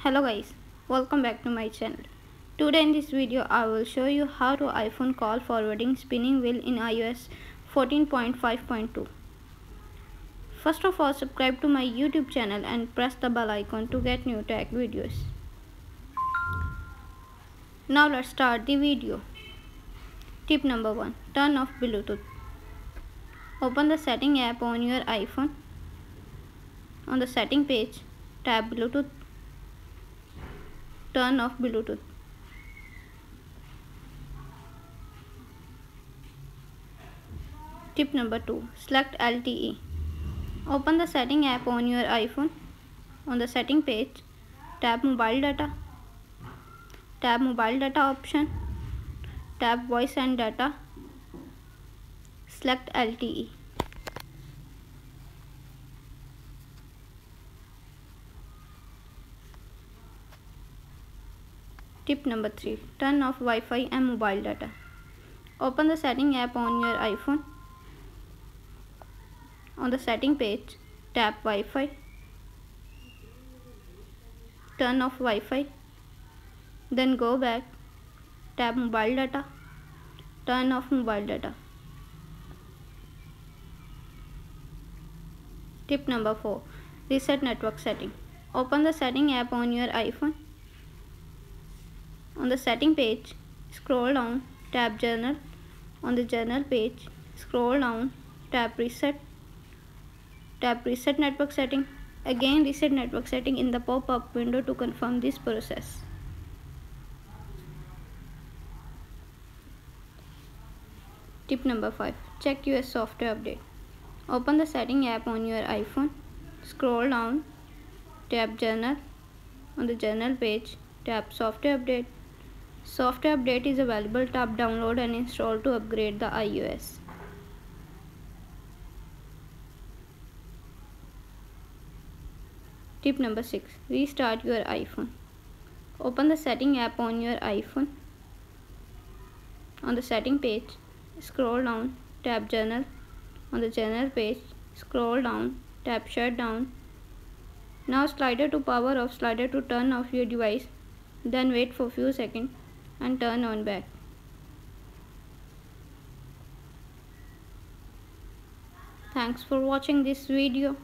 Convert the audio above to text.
Hello guys, welcome back to my channel. Today in this video I will show you how to iPhone call forwarding spinning wheel in iOS 14.5.2. First of all, subscribe to my YouTube channel and press the bell icon to get new tech videos. Now let's start the video. Tip number 1. Turn off Bluetooth. Open the setting app on your iPhone. On the setting page, tap Bluetooth. Turn off Bluetooth. Tip number 2. Select LTE. Open the setting app on your iPhone. On the setting page, tap mobile data. Tap mobile data option. Tap voice and data. Select LTE. Tip number 3. Turn off Wi-Fi and mobile data. Open the setting app on your iPhone. On the setting page, tap Wi-Fi. Turn off Wi-Fi. Then go back. Tap mobile data. Turn off mobile data. Tip number 4. Reset network setting. Open the setting app on your iPhone. On the setting page, scroll down, tap Journal. On the Journal page, scroll down, tap Reset. Tap Reset network setting. Again, reset network setting in the pop-up window to confirm this process. Tip number 5. Check iOS software update. Open the setting app on your iPhone. Scroll down, tap Journal. On the Journal page, tap Software update. Software update is available. Tap download and install to upgrade the iOS. Tip number 6. Restart your iPhone. Open the setting app on your iPhone. On the setting page, scroll down, tap Journal. On the Journal page, scroll down, tap Shutdown. Now slider to power off, slider to turn off your device. Then wait for few seconds and turn on back. Thanks for watching this video.